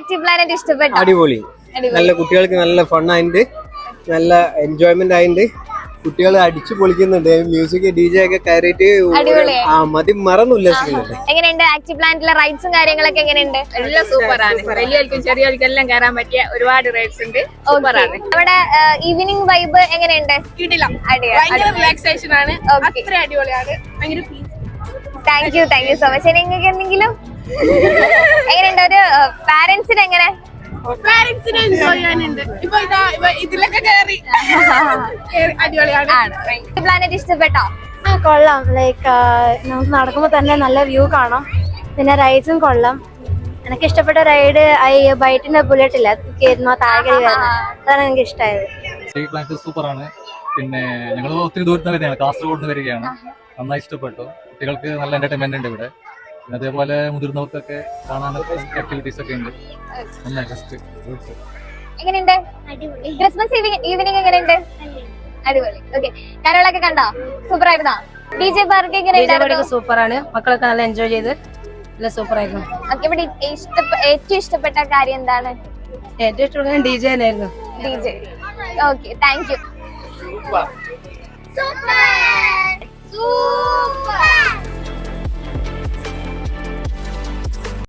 Active planet ഇഷ്ടപ്പെട്ടു? അടിപൊളി, നല്ല കുട്ടികൾക്ക് നല്ല ഫണ്ണായിട്ട്, നല്ല എൻജോയ്മെന്റ് ആയിട്ട്, കുട്ടികൾ അടിച്ചു പൊളിക്കുന്നുണ്ട്. മ്യൂസിക് DJ ഒക്കെ കയറിയിട്ട് മതി മറന്നു ഉല്ലാസിക്കുന്നുണ്ട്. എങ്ങനെയുണ്ട് ആക്റ്റീവ് പ്ലാനറ്റിലെ റൈഡ്സും കാര്യങ്ങളൊക്കെ എങ്ങനെയുണ്ട്? എല്ലാം സൂപ്പറാണ്. വലിയവർക്കും ചെറിയവർക്കും എല്ലാം കയറാൻ പറ്റിയ ഒരുപാട് റൈഡ്സ് ഉണ്ട്. സൂപ്പറാണ്. അവിടെ ഈവനിങ് വൈബ് എങ്ങനെയുണ്ട്? ഭയങ്കര റിലാക്സേഷൻ ആണ്. അത്ര അടിപൊളിയാണ്. ഭയങ്കര താങ്ക് യു സോ മച്ച്. നിങ്ങൾക്ക് എന്തെങ്കിലും എങ്ങനെയുണ്ട്? ഒരു പാരന്റ്സിന് എങ്ങനെ? പാരന്റ്സിനെ എൻജോയ് ചെയ്യാനുണ്ട്. ഇപ്പൊ ഇതിലൊക്കെ കയറി അടിപൊളിയാണ്. പ്ലാനറ്റ് ഇഷ്ടപ്പെട്ടോ? കൊള്ളാം. ലൈക്ക് നമുക്ക് നടക്കുമ്പോൾ തന്നെ നല്ല വ്യൂ കാണാം. പിന്നെ റൈഡ്സും കൊള്ളാം. എനിക്ക് ഇഷ്ടപ്പെട്ട റൈഡ് ബൈറ്റിന്റെ ബുള്ളറ്റ് ഇല്ല, താഴെ അതാണ് എനിക്ക് ഇഷ്ടമായത്. സൂപ്പറാണ്. പിന്നെ ഞങ്ങൾ ഒത്തിരി ദൂരത്ത് വരുന്നതാണ്, കാസർഗോഡ് നിന്ന് വരികയാണ്. നന്നായി ഇഷ്ടപ്പെട്ടു. കുട്ടികൾക്ക് നല്ല എന്റർടൈൻമെന്റ് ഉണ്ട് ഇവിടെ. അതേപോലെ മുതിർന്നവർക്കൊക്കെ കാണാനൊക്കെ ആക്ടിവിറ്റീസ് ഒക്കെ ഉണ്ട്. എങ്ങനെയുണ്ട് ക്രിസ്മസ് ഈവനിങ്? എങ്ങനെയുണ്ട്? അടിപൊളി. ഓക്കെ, കരോളൊക്കെ കണ്ടോ? സൂപ്പർ ആയിരുന്നോ? DJ പാർക്ക് എങ്ങനെയുണ്ടായിരുന്നു? സൂപ്പറാണ്. മക്കളൊക്കെ നല്ല എൻജോയ് ചെയ്ത് നല്ല സൂപ്പർ ആയിരുന്നു. ഇവിടെ ഏറ്റവും ഇഷ്ടപ്പെട്ട കാര്യം എന്താണ്? ഏറ്റവും ഇഷ്ടപ്പെട്ട DJ തന്നെയായിരുന്നു. DJ. Okay, thank you. Super.